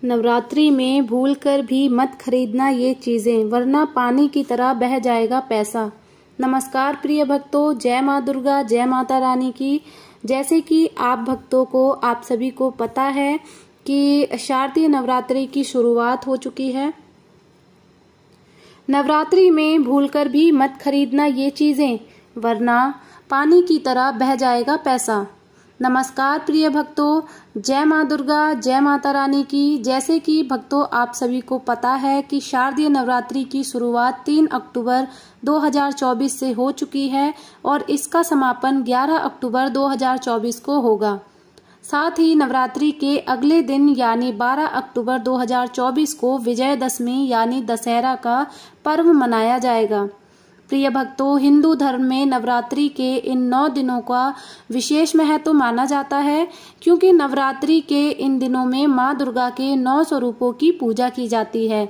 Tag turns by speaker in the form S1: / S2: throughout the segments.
S1: नवरात्रि में भूलकर भी मत खरीदना ये चीजें, वरना पानी की तरह बह जाएगा पैसा। नमस्कार प्रिय भक्तों, जय माँ दुर्गा, जय माता रानी की। जैसे कि आप भक्तों को, आप सभी को पता है कि शारदीय नवरात्रि की शुरुआत हो चुकी है। नवरात्रि में भूलकर भी मत खरीदना ये चीजें, वरना पानी की तरह बह जाएगा पैसा। नमस्कार प्रिय भक्तों, जय माँ दुर्गा, जय माता रानी की। जैसे कि भक्तों आप सभी को पता है कि शारदीय नवरात्रि की शुरुआत 3 अक्टूबर 2024 से हो चुकी है और इसका समापन 11 अक्टूबर 2024 को होगा। साथ ही नवरात्रि के अगले दिन यानी 12 अक्टूबर 2024 को विजयदशमी यानी दशहरा का पर्व मनाया जाएगा। प्रिय भक्तों, हिंदू धर्म में नवरात्रि के इन 9 दिनों का विशेष महत्व माना जाता है, क्योंकि नवरात्रि के इन दिनों में माँ दुर्गा के 9 स्वरूपों की पूजा की जाती है।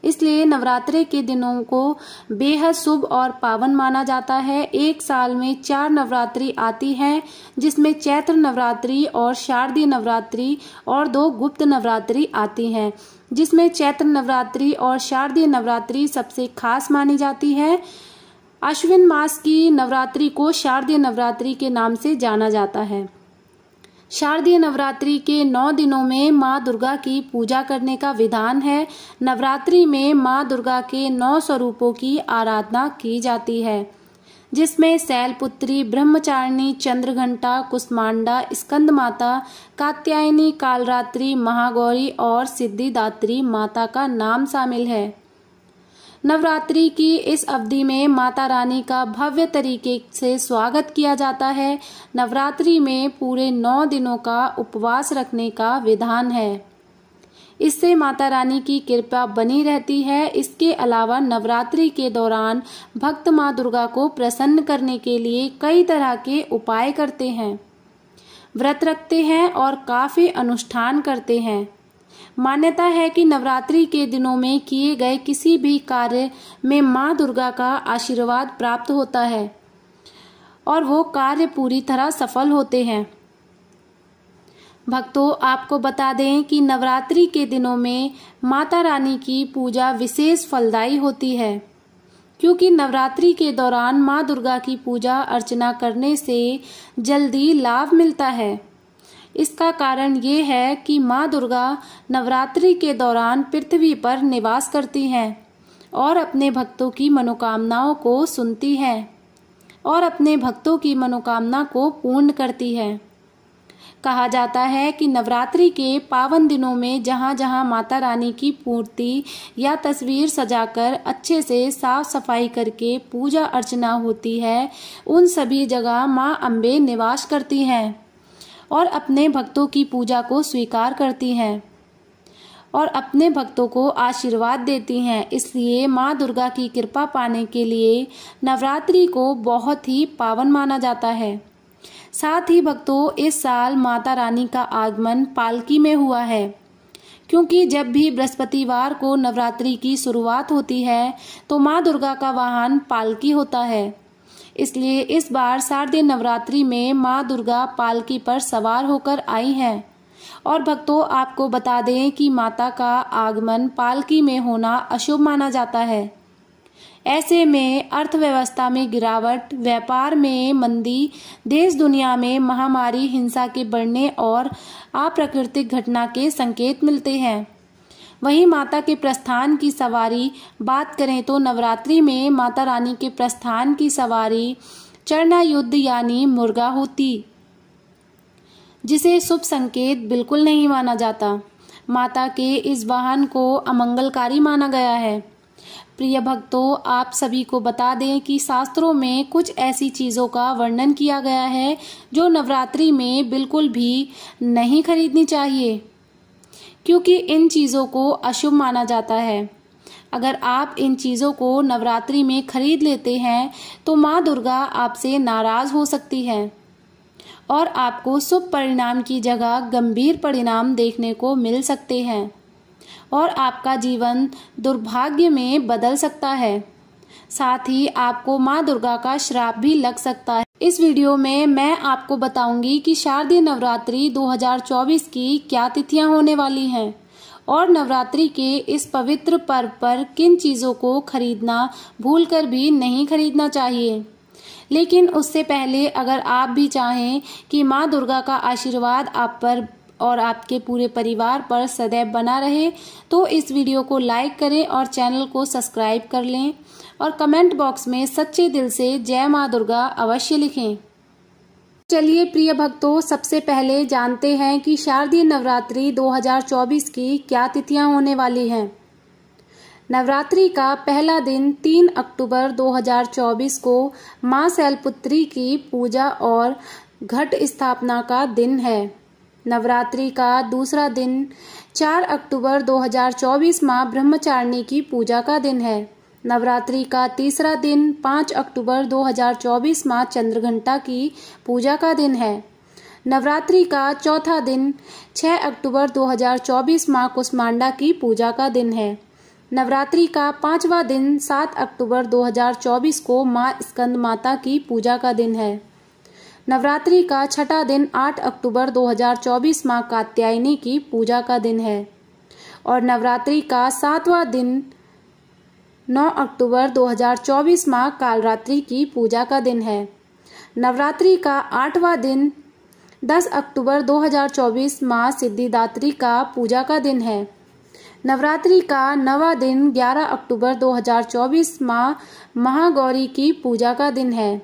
S1: इसलिए नवरात्रि के दिनों को बेहद शुभ और पावन माना जाता है। एक साल में 4 नवरात्रि आती हैं, जिसमें चैत्र नवरात्रि और शारदीय नवरात्रि और 2 गुप्त नवरात्रि आती हैं, जिसमें चैत्र नवरात्रि और शारदीय नवरात्रि सबसे खास मानी जाती है। अश्विन मास की नवरात्रि को शारदीय नवरात्रि के नाम से जाना जाता है। शारदीय नवरात्रि के 9 दिनों में माँ दुर्गा की पूजा करने का विधान है। नवरात्रि में माँ दुर्गा के 9 स्वरूपों की आराधना की जाती है, जिसमें शैलपुत्री, ब्रह्मचारिणी, चंद्रघंटा, कुष्मांडा, स्कंद माता, कात्यायनी, कालरात्रि, महागौरी और सिद्धिदात्री माता का नाम शामिल है। नवरात्रि की इस अवधि में माता रानी का भव्य तरीके से स्वागत किया जाता है। नवरात्रि में पूरे 9 दिनों का उपवास रखने का विधान है। इससे माता रानी की कृपा बनी रहती है। इसके अलावा नवरात्रि के दौरान भक्त माँ दुर्गा को प्रसन्न करने के लिए कई तरह के उपाय करते हैं, व्रत रखते हैं और काफी अनुष्ठान करते हैं। मान्यता है कि नवरात्रि के दिनों में किए गए किसी भी कार्य में माँ दुर्गा का आशीर्वाद प्राप्त होता है और वो कार्य पूरी तरह सफल होते हैं। भक्तों, आपको बता दें कि नवरात्रि के दिनों में माता रानी की पूजा विशेष फलदायी होती है, क्योंकि नवरात्रि के दौरान माँ दुर्गा की पूजा अर्चना करने से जल्दी लाभ मिलता है। इसका कारण ये है कि माँ दुर्गा नवरात्रि के दौरान पृथ्वी पर निवास करती हैं और अपने भक्तों की मनोकामनाओं को सुनती हैं और अपने भक्तों की मनोकामना को पूर्ण करती है। कहा जाता है कि नवरात्रि के पावन दिनों में जहाँ जहाँ माता रानी की मूर्ति या तस्वीर सजाकर अच्छे से साफ सफाई करके पूजा अर्चना होती है, उन सभी जगह माँ अम्बे निवास करती हैं और अपने भक्तों की पूजा को स्वीकार करती हैं और अपने भक्तों को आशीर्वाद देती हैं। इसलिए माँ दुर्गा की कृपा पाने के लिए नवरात्रि को बहुत ही पावन माना जाता है। साथ ही भक्तों, इस साल माता रानी का आगमन पालकी में हुआ है, क्योंकि जब भी बृहस्पतिवार को नवरात्रि की शुरुआत होती है तो माँ दुर्गा का वाहन पालकी होता है। इसलिए इस बार शारदीय नवरात्रि में माँ दुर्गा पालकी पर सवार होकर आई हैं। और भक्तों, आपको बता दें कि माता का आगमन पालकी में होना अशुभ माना जाता है। ऐसे में अर्थव्यवस्था में गिरावट, व्यापार में मंदी, देश दुनिया में महामारी, हिंसा के बढ़ने और अप्राकृतिक घटना के संकेत मिलते हैं। वहीं माता के प्रस्थान की सवारी बात करें तो नवरात्रि में माता रानी के प्रस्थान की सवारी चरना युद्ध यानी मुर्गा होती, जिसे शुभ संकेत बिल्कुल नहीं माना जाता। माता के इस वाहन को अमंगलकारी माना गया है। प्रिय भक्तों, आप सभी को बता दें कि शास्त्रों में कुछ ऐसी चीजों का वर्णन किया गया है जो नवरात्रि में बिल्कुल भी नहीं खरीदनी चाहिए, क्योंकि इन चीज़ों को अशुभ माना जाता है। अगर आप इन चीज़ों को नवरात्रि में खरीद लेते हैं तो माँ दुर्गा आपसे नाराज हो सकती है और आपको शुभ परिणाम की जगह गंभीर परिणाम देखने को मिल सकते हैं और आपका जीवन दुर्भाग्य में बदल सकता है। साथ ही आपको माँ दुर्गा का श्राप भी लग सकता है। इस वीडियो में मैं आपको बताऊंगी कि शारदीय नवरात्रि 2024 की क्या तिथियां होने वाली हैं और नवरात्रि के इस पवित्र पर्व पर किन चीज़ों को खरीदना भूलकर भी नहीं खरीदना चाहिए। लेकिन उससे पहले अगर आप भी चाहें कि माँ दुर्गा का आशीर्वाद आप पर और आपके पूरे परिवार पर सदैव बना रहे, तो इस वीडियो को लाइक करें और चैनल को सब्सक्राइब कर लें और कमेंट बॉक्स में सच्चे दिल से जय माँ दुर्गा अवश्य लिखें। चलिए प्रिय भक्तों, सबसे पहले जानते हैं कि शारदीय नवरात्रि 2024 की क्या तिथियां होने वाली हैं। नवरात्रि का पहला दिन 3 अक्टूबर 2024 को मां शैलपुत्री की पूजा और घट स्थापना का दिन है। नवरात्रि का दूसरा दिन 4 अक्टूबर 2024 मां ब्रह्मचारिणी की पूजा का दिन है। नवरात्रि का तीसरा दिन 5 अक्टूबर 2024 मां चंद्रघंटा की पूजा का दिन है। नवरात्रि का चौथा दिन 6 अक्टूबर 2024 मां कुष्मांडा की पूजा का दिन है। नवरात्रि का पांचवा दिन 7 अक्टूबर 2024 को मां स्कंद माता की पूजा का दिन है। नवरात्रि का छठा दिन 8 अक्टूबर 2024 मां कात्यायनी की पूजा का दिन है और नवरात्रि का सातवां दिन 9 अक्टूबर 2024 मां कालरात्रि की पूजा का दिन है। नवरात्रि का आठवां दिन 10 अक्टूबर 2024 मां सिद्धिदात्री का पूजा का दिन है। नवरात्रि का 9वां दिन 11 अक्टूबर 2024 मां महागौरी की पूजा का दिन है।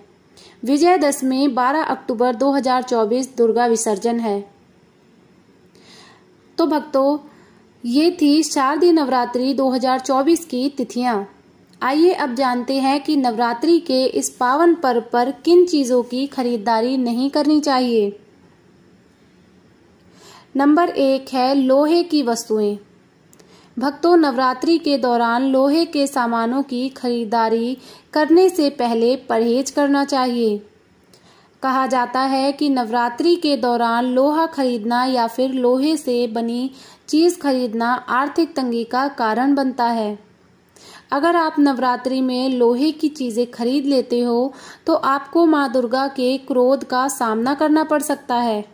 S1: विजयदशमी 12 अक्टूबर 2024 दुर्गा विसर्जन है। तो भक्तों, ये थी शारदीय नवरात्रि 2024 की तिथियां। आइए अब जानते हैं कि नवरात्रि के इस पावन पर्व पर किन चीजों की खरीदारी नहीं करनी चाहिए। नंबर 1 है लोहे की वस्तुएं। भक्तों, नवरात्रि के दौरान लोहे के सामानों की खरीदारी करने से पहले परहेज करना चाहिए। कहा जाता है कि नवरात्रि के दौरान लोहा खरीदना या फिर लोहे से बनी चीज खरीदना आर्थिक तंगी का कारण बनता है। अगर आप नवरात्रि में लोहे की चीजें खरीद लेते हो तो आपको माँ दुर्गा के क्रोध का सामना करना पड़ सकता है,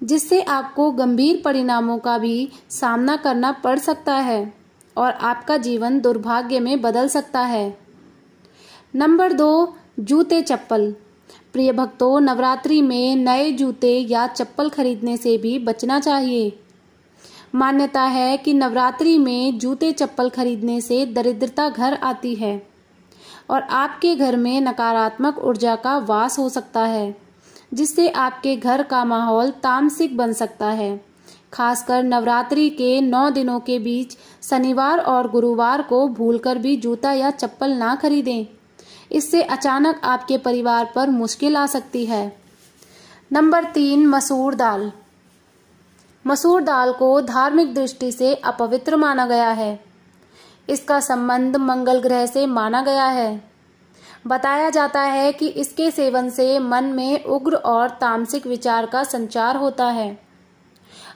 S1: जिससे आपको गंभीर परिणामों का भी सामना करना पड़ सकता है और आपका जीवन दुर्भाग्य में बदल सकता है। नंबर 2, जूते चप्पल। प्रिय भक्तों, नवरात्रि में नए जूते या चप्पल खरीदने से भी बचना चाहिए। मान्यता है कि नवरात्रि में जूते चप्पल खरीदने से दरिद्रता घर आती है और आपके घर में नकारात्मक ऊर्जा का वास हो सकता है, जिससे आपके घर का माहौल तामसिक बन सकता है। खासकर नवरात्रि के 9 दिनों के बीच शनिवार और गुरुवार को भूलकर भी जूता या चप्पल ना खरीदें। इससे अचानक आपके परिवार पर मुश्किल आ सकती है। नंबर 3, मसूर दाल। मसूर दाल को धार्मिक दृष्टि से अपवित्र माना गया है। इसका संबंध मंगल ग्रह से माना गया है। बताया जाता है कि इसके सेवन से मन में उग्र और तामसिक विचार का संचार होता है।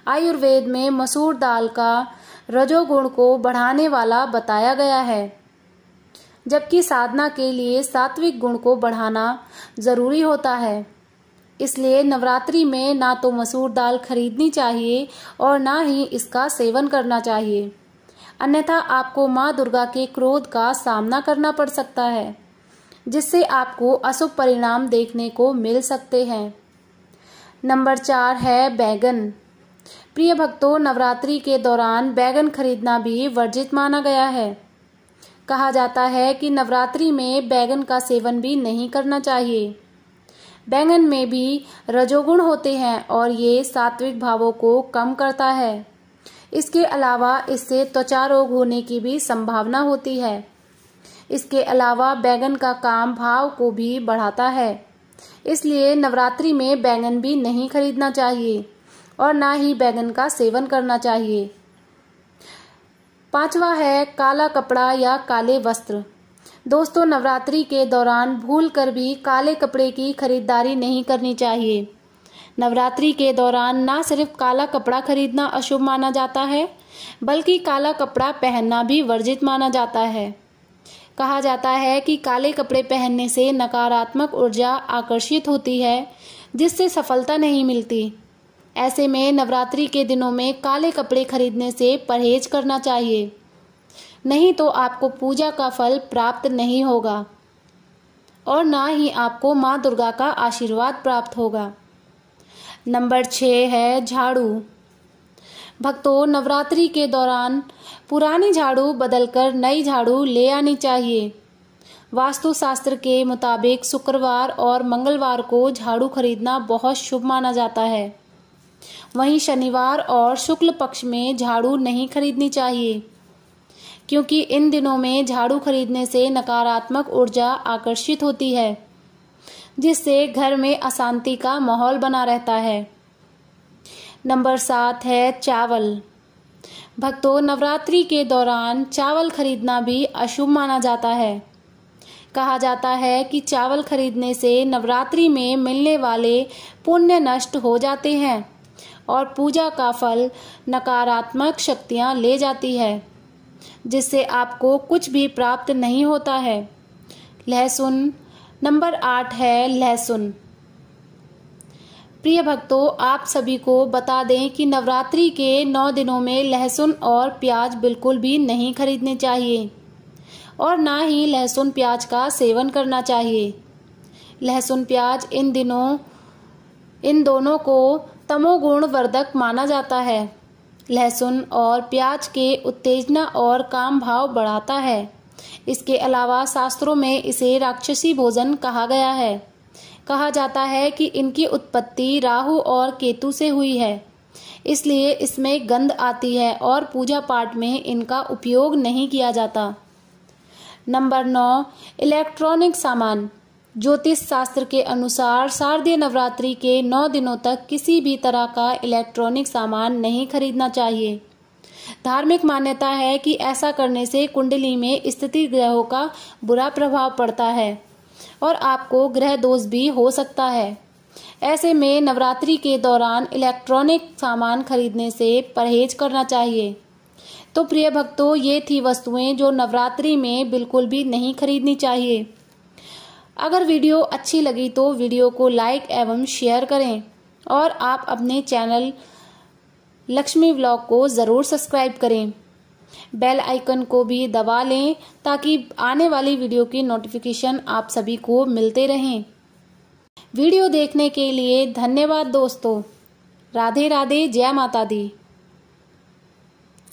S1: आयुर्वेद में मसूर दाल का रजोगुण को बढ़ाने वाला बताया गया है, जबकि साधना के लिए सात्विक गुण को बढ़ाना जरूरी होता है। इसलिए नवरात्रि में ना तो मसूर दाल खरीदनी चाहिए और ना ही इसका सेवन करना चाहिए, अन्यथा आपको माँ दुर्गा के क्रोध का सामना करना पड़ सकता है, जिससे आपको अशुभ परिणाम देखने को मिल सकते हैं। नंबर 4 है बैगन। प्रिय भक्तों, नवरात्रि के दौरान बैगन खरीदना भी वर्जित माना गया है। कहा जाता है कि नवरात्रि में बैगन का सेवन भी नहीं करना चाहिए। बैंगन में भी रजोगुण होते हैं और ये सात्विक भावों को कम करता है। इसके अलावा इससे त्वचा रोग होने की भी संभावना होती है। इसके अलावा बैंगन का काम भाव को भी बढ़ाता है। इसलिए नवरात्रि में बैंगन भी नहीं खरीदना चाहिए और ना ही बैंगन का सेवन करना चाहिए। 5वां है काला कपड़ा या काले वस्त्र। दोस्तों, नवरात्रि के दौरान भूलकर भी काले कपड़े की खरीदारी नहीं करनी चाहिए। नवरात्रि के दौरान ना सिर्फ काला कपड़ा खरीदना अशुभ माना जाता है, बल्कि काला कपड़ा पहनना भी वर्जित माना जाता है। कहा जाता है कि काले कपड़े पहनने से नकारात्मक ऊर्जा आकर्षित होती है, जिससे सफलता नहीं मिलती। ऐसे में नवरात्रि के दिनों में काले कपड़े खरीदने से परहेज करना चाहिए, नहीं तो आपको पूजा का फल प्राप्त नहीं होगा और ना ही आपको माँ दुर्गा का आशीर्वाद प्राप्त होगा। नंबर 6 है झाड़ू। भक्तों, नवरात्रि के दौरान पुरानी झाड़ू बदलकर नई झाड़ू ले आनी चाहिए। वास्तुशास्त्र के मुताबिक शुक्रवार और मंगलवार को झाड़ू खरीदना बहुत शुभ माना जाता है। वहीं शनिवार और शुक्ल पक्ष में झाड़ू नहीं खरीदनी चाहिए, क्योंकि इन दिनों में झाड़ू खरीदने से नकारात्मक ऊर्जा आकर्षित होती है, जिससे घर में अशांति का माहौल बना रहता है। नंबर 7 है चावल। भक्तों, नवरात्रि के दौरान चावल खरीदना भी अशुभ माना जाता है। कहा जाता है कि चावल खरीदने से नवरात्रि में मिलने वाले पुण्य नष्ट हो जाते हैं और पूजा का फल नकारात्मक शक्तियां ले जाती है, जिससे आपको कुछ भी प्राप्त नहीं होता है। लहसुन। नंबर 8 है लहसुन। प्रिय भक्तों, आप सभी को बता दें कि नवरात्रि के 9 दिनों में लहसुन और प्याज बिल्कुल भी नहीं खरीदने चाहिए और ना ही लहसुन प्याज का सेवन करना चाहिए। लहसुन प्याज इन दोनों को तमोगुण वर्धक माना जाता है। लहसुन और प्याज के उत्तेजना और काम भाव बढ़ाता है। इसके अलावा शास्त्रों में इसे राक्षसी भोजन कहा गया है। कहा जाता है कि इनकी उत्पत्ति राहु और केतु से हुई है, इसलिए इसमें गंध आती है और पूजा पाठ में इनका उपयोग नहीं किया जाता। नंबर 9 इलेक्ट्रॉनिक सामान। ज्योतिष शास्त्र के अनुसार शारदीय नवरात्रि के 9 दिनों तक किसी भी तरह का इलेक्ट्रॉनिक सामान नहीं खरीदना चाहिए। धार्मिक मान्यता है कि ऐसा करने से कुंडली में स्थिति ग्रहों का बुरा प्रभाव पड़ता है और आपको ग्रह दोष भी हो सकता है। ऐसे में नवरात्रि के दौरान इलेक्ट्रॉनिक सामान खरीदने से परहेज करना चाहिए। तो प्रिय भक्तों, ये थी वस्तुएं जो नवरात्रि में बिल्कुल भी नहीं खरीदनी चाहिए। अगर वीडियो अच्छी लगी तो वीडियो को लाइक एवं शेयर करें और आप अपने चैनल लक्ष्मी व्लॉग को ज़रूर सब्सक्राइब करें। बेल आइकन को भी दबा लें ताकि आने वाली वीडियो की नोटिफिकेशन आप सभी को मिलते रहें। वीडियो देखने के लिए धन्यवाद दोस्तों। राधे राधे, जय माता दी।